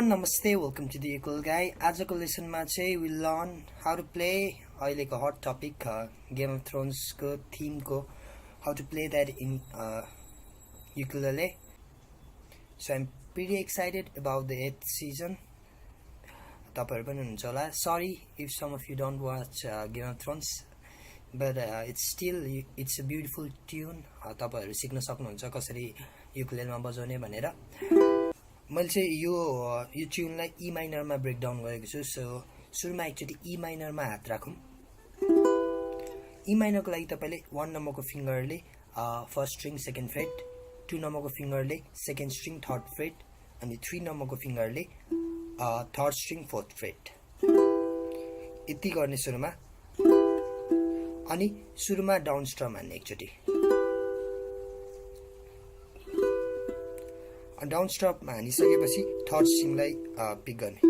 everyone, namaste, welcome to the Ukulele Guy. आजको लेसनमा चाहिँ we learn how to play अहिलेको hot topic Game of Thrones को theme को how to play that in ukulele. So I'm pretty excited about the 8th season. तपाईहरु पनि हुनुहुन्छ होला. Sorry if some of you don't watch Game of Thrones, but it's a beautiful tune. तपाईहरु सिक्न सक्नुहुन्छ कसरी युकुलेलमा बजाउने भनेर. मैले चाहिँ यो ट्युनलाई ई माइनरमा ब्रेक डाउन गरेको छु. सो सुरुमा एकचोटी ई माइनरमा हात राखौं. ई माइनरको लागि तपाईले 1 नम्बरको फिंगरले फर्स्ट स्ट्रिङ सेकेन्ड फ्रेट, 2 नम्बरको फिंगरले सेकेन्ड स्ट्रिङ थर्ड फ्रेट अनि 3 नम्बरको फिंगरले थर्ड स्ट्रिङ फोर्थ फ्रेट. यति गर्ने सुरुमा. अनि सुरुमा डाउन स्ट्रम हान्ने एकचोटी. डाउन स्ट्रपमा हानिसकेपछि थर्ड स्ट्रिङलाई पिक गर्ने.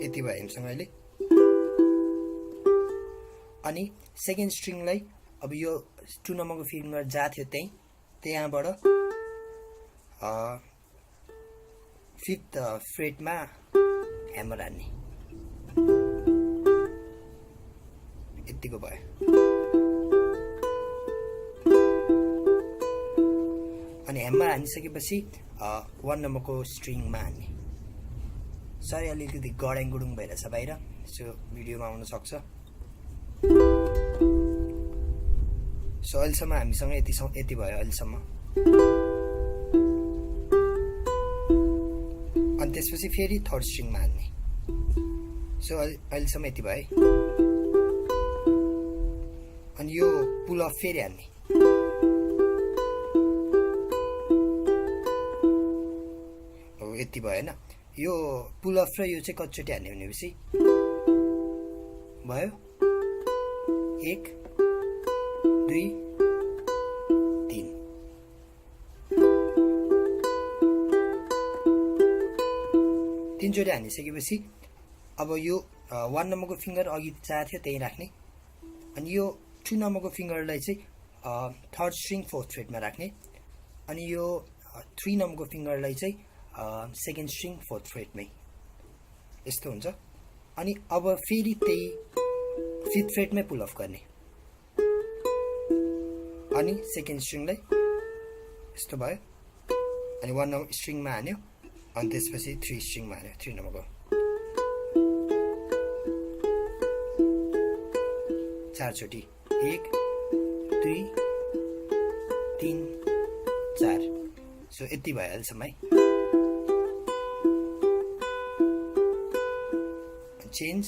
यति भयो हामीसँग अहिले. अनि सेकेन्ड स्ट्रिङलाई अब यो 2 नम्बरको फिंगर जाथ्यो त्यहाँबाट फिफ्थ फ्रेटमा ह्यामर हान्ने. यतिको भयो. अनि ह्यामर हानिसकेपछि 1 नम्बरको स्ट्रिङमा हान्ने. सरी अलिकति गडाङ गुडुङ भइरहेछ बाहिर, सो भिडियोमा आउन सक्छ. सो अहिलेसम्म हामीसँग यति भयो अहिलेसम्म. अनि त्यसपछि फेरि थर्ड स्ट्रिङमा हान्ने. सो अहिलेसम्म यति भयो. अनि यो पुल अफ फेरि हान्ने. यति भयो हैन. यो पुल अफ र यो चाहिँ कतिचोटि हान्ने भनेपछि भयो 1 2 3. तीनचोटि हानिसकेपछि अब यो 1 नम्बरको फिंगर अघि जाथ्यो त्यही राख्ने. अनि यो 2 नम्बरको फिंगरलाई चाहिँ थर्ड स्ट्रिङ फोर्थ फ्रेटमा राख्ने. अनि यो 3 नम्बरको फिंगरलाई चाहिँ सेकेन्ड स्ट्रिङ फोर्थ फ्रेटमै. यस्तो हुन्छ. अनि अब फेरि त्यही फिफ्थ फ्रेटमै पुल अफ गर्ने. अनि सेकेन्ड स्ट्रिङलाई यस्तो भयो. अनि 1 नम्बर स्ट्रिङमा हान्यो. अनि त्यसपछि 3 स्ट्रिङमा हान्यो. 3 नम्बरको 4 चोटि. 1 2 3 4. सो यति भयो अहिलेसम्म है. चेन्ज.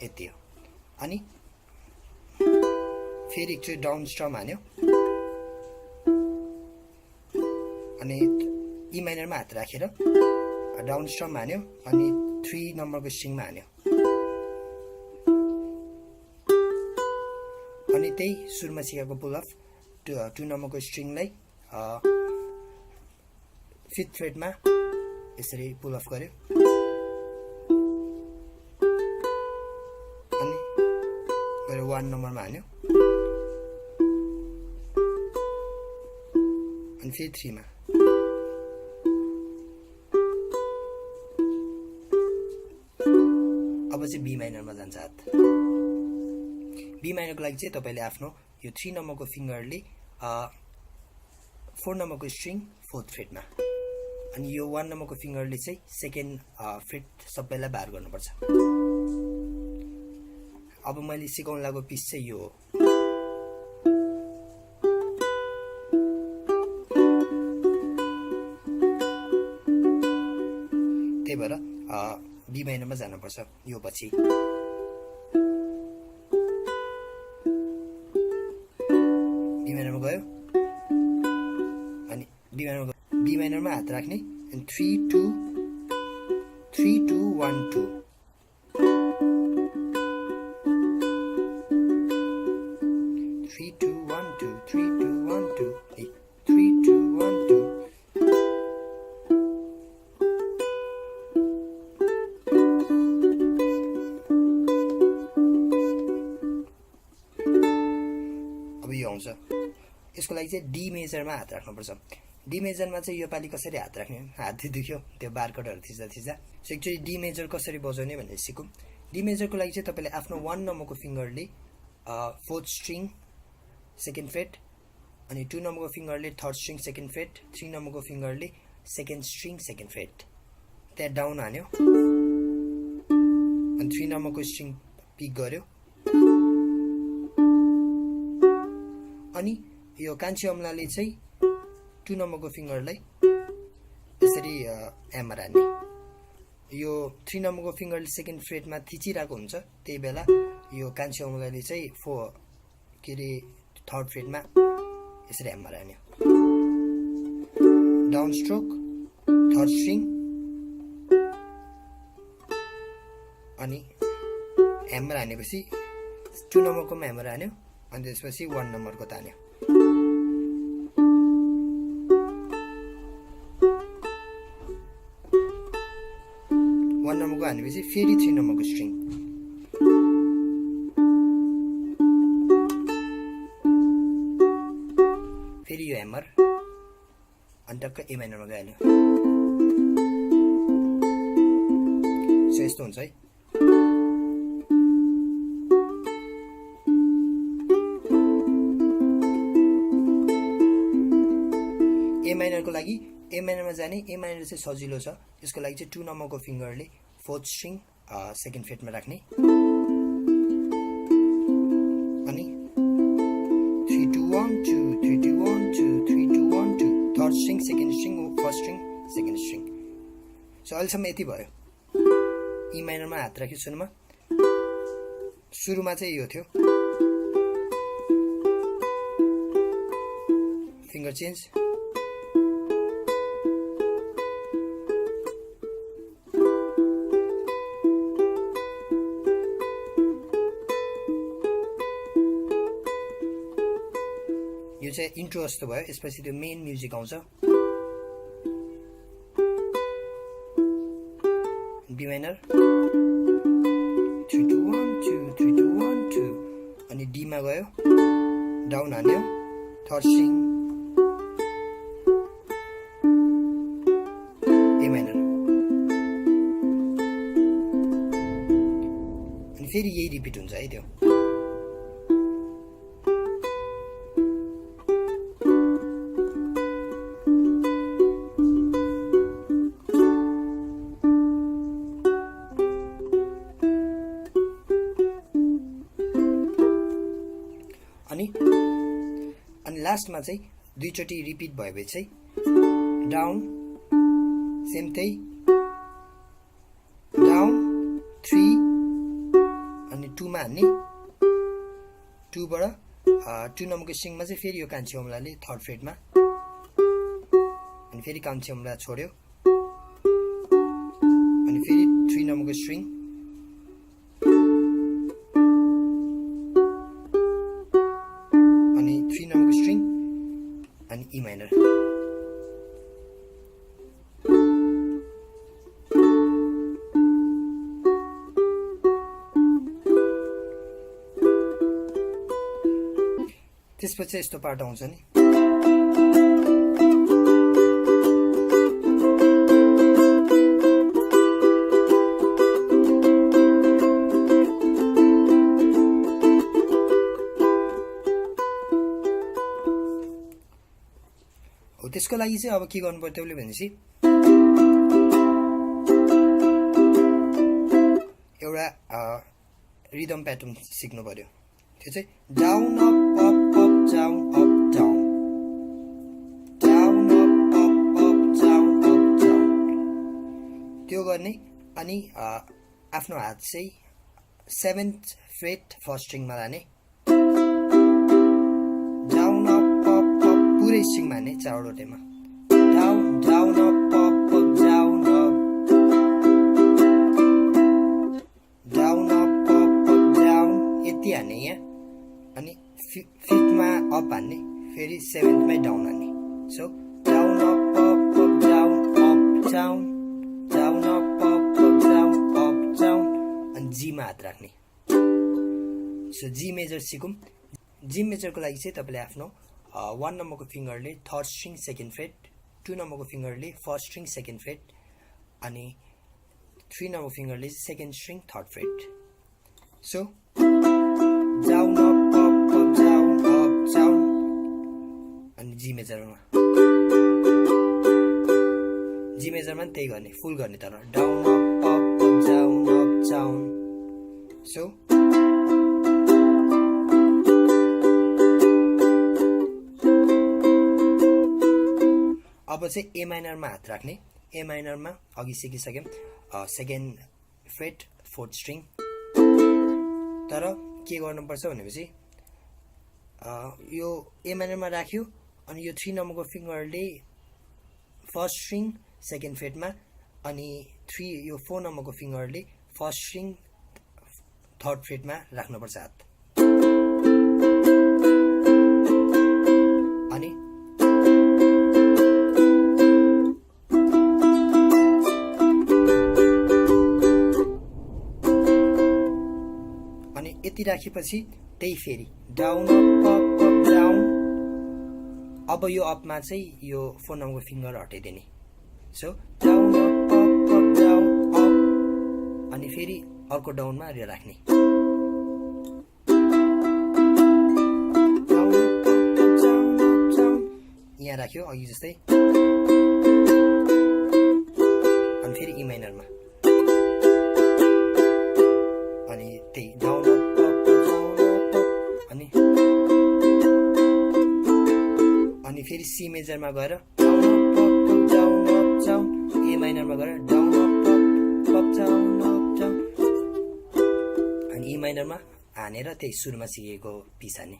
यति हो. अनि फेरि एकचोटि डाउन स्ट्रम हान्यो. अनि ई माइनरमा हात राखेर डाउन स्ट्रम हान्यो. अनि 3 नम्बरको स्ट्रिङमा हान्यो. अनि त्यही सुरुमा सिकाएको पुल अफ 2 नम्बरको स्ट्रिङलाई फिफ्थ फ्रेटमा यसरी पुल अफ गर्यो. अनि गएर 1 नम्बरमा हान्यो. अनि फेरि 3 मा. अब चाहिँ बी माइनरमा जान्छ हात. बी माइनरको लागि चाहिँ तपाईले आफ्नो यो 3 नम्बरको फिंगरले 4 नम्बरको स्ट्रिङ फोर्थ फ्रेटमा. अनि यो 1 नम्बरको फिंगरले चाहिँ सेकेन्ड फ्रेट सबैलाई बार गर्नुपर्छ. अब मैले सिकाउन लागेको पिस चाहिँ यो हो. त्यही भएर बी माइनरमा जानुपर्छ यो पछि. बी माइनरमा गयो. अनि बी माइनरमा हात राख्ने. अनि 3 2 1 2. 3 2 1 2 3 2 1 2. 3 2 1 2. अब यो आउँछ. लागि चाहिँ डी मेजरमा हात राख्नुपर्छ डी मेजरमा चाहिँ यो पाली कसरी हात राख्ने हात दुख्यो त्यो बारकोडहरू थिच्दा थिच्दा सो एक्चुअली डी मेजर कसरी बजाउने भनेर सिकौँ डी मेजरको लागि चाहिँ तपाईँले आफ्नो 1 नम्बरको फिङ्गरले 4th स्ट्रिङ 2nd फ्रेट अनि 2 नम्बरको फिङ्गरले 3rd स्ट्रिङ 2nd फ्रेट 3 नम्बरको फिङ्गरले 2nd स्ट्रिङ 2nd फ्रेट त्यहाँ डाउन हान्यो अनि 3 नम्बरको स्ट्रिङ पिक गर्यो अनि यो कान्छी अमलाले चाहिँ 2 नम्बरको फिङ्गरलाई यसरी एममा हान्ने यो 3 नम्बरको फिङ्गरले 2nd फ्रेटमा थिचिरहेको हुन्छ त्यही बेला यो कान्छी अमलाले चाहिँ 3rd फ्रेटमा यसरी एममा हान्यो डाउन स्ट्रोक 3rd स्ट्रिङ अनि ह्यामर हानेपछि 2 नम्बरको ह्यामर हान्यो अनि त्यसपछि 1 नम्बरको तान्यो नम्बरको हानेपछि फेरि 3 नम्बरको स्ट्रिङ फेरि यो ह्यामर अनि टक्क ए माइनरमा गइहाल्यो सो यस्तो हुन्छ है ए माइनरको लागि ए माइनरमा जाने ए माइनर चाहिँ सजिलो छ यसको लागि चाहिँ 2 नम्बरको फिङ्गरले 4th स्ट्रिङ 2nd फ्रेटमा राख्ने अनि 3 2 1 2 3 2 1 2 3 2 1 2 3rd string 2nd string 1st string 2nd string so अहिलेसम्म यति भयो ई माइनरमा हात राख्यो सुरुमा चाहिँ यो थियो फिङ्गर चेन्ज यो चाहिँ इन्ट्रो जस्तो भयो यसपछि त्यो मेन म्युजिक आउँछ बी माइनर 3 2 1 2 3 2 1 2 अनि डी मा गयो डाउन हान्यो 3rd स्ट्रिङ ए माइनर अनि फेरि यही रिपिट हुन्छ है त्यो अनि लास्टमा चाहिँ दुईचोटि रिपिट भएपछि चाहिँ डाउन सेम त्यही डाउन 3 अनि 2 मा हान्ने 2 बाट 2 नम्बरको स्ट्रिङमा चाहिँ फेरि यो कान्छी अमलाले 3rd फ्रेटमा अनि फेरि कान्छी अमला छोड्यो अनि फेरि 3 नम्बरको स्ट्रिङ अनि ई माइनर त्यसपछि यस्तो पार्ट आउँछ नि त्यसको लागि चाहिँ अब के गर्नु पर्यो त्यसले भनेपछि एउटा रिदम प्याटर्न सिक्नु पर्यो त्यो चाहिँ down up up up down up down down up up up down up down त्यो गर्ने अनि आफ्नो हात चाहिँ 7th फ्रेट 1st स्ट्रिङमा लाने पुरै स्ट्रिङमा हान्ने चारवटैमा down down up up up down up down up up up down यति हान्ने यहाँ अनि 5thमा अप हान्ने फेरि 7thमै डाउन हान्ने so down up up up down up down down up up up down up down अनि जीमा हात राख्ने सो जी मेजर सिकौँ जी मेजरको लागि चाहिँ तपाईँले आफ्नो 1 नम्बरको फिङ्गरले थर्ड स्ट्रिङ सेकेन्ड फ्रेट, 2 नम्बरको फिङ्गरले फर्स्ट स्ट्रिङ सेकेन्ड फ्रेट, अनि 3 नम्बरको फिङ्गरले second string third fret. So down up down up down, अनि जी मेजरमा पनि त्यही गर्ने, फुल गर्ने, तर down up down up down. So अब चाहिँ ए माइनरमा हात राख्ने. ए माइनरमा अघि सिकिसक्यौँ, सेकेन्ड फ्रेट फोर्थ स्ट्रिङ. तर के गर्नुपर्छ भनेपछि यो ए माइनरमा राख्यो, अनि यो 3 नम्बरको फिङ्गरले फर्स्ट स्ट्रिङ सेकेन्ड फ्रेटमा, अनि 4 नम्बरको फिङ्गरले फर्स्ट स्ट्रिङ थर्ड फ्रेटमा राख्नुपर्छ हात. अनि यति राखेपछि त्यही फेरि डाउन अप डाउन. अब यो अपमा चाहिँ यो 4 नम्बरको फिङ्गर हटाइदिने. So down up down up, अनि फेरि अर्को डाउनमा यो राख्ने. यहाँ राख्यो अघि जस्तै, अनि फेरि ई माइनरमा, अनि त्यही डाउन अप अनि फेरि सी मेजरमा गएर डाउन अप डाउन, ए माइनरमा गएर डाउन अप डाउन, अनि ई माइनरमा हानेर त्यही सुरुमा सिकेको पिस हाने.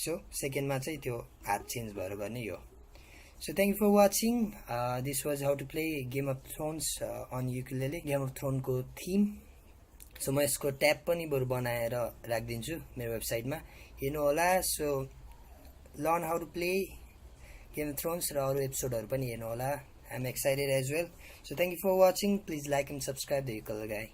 सो सेकेन्डमा चाहिँ त्यो हात चेन्ज भएर गर्ने यो. So thank you for watching. This was how to play Game of Thrones on ukulele, Game of थ्रोनको थिम. सो म यसको ट्याब पनि बरु बनाएर राखिदिन्छु मेरो वेबसाइटमा, हेर्नु होला. So learn how to play Game of Thrones र अरू एपिसोडहरू पनि हेर्नु होला. I am excited as well. So thank you for watching. Please like and subscribe the ukulele गाई.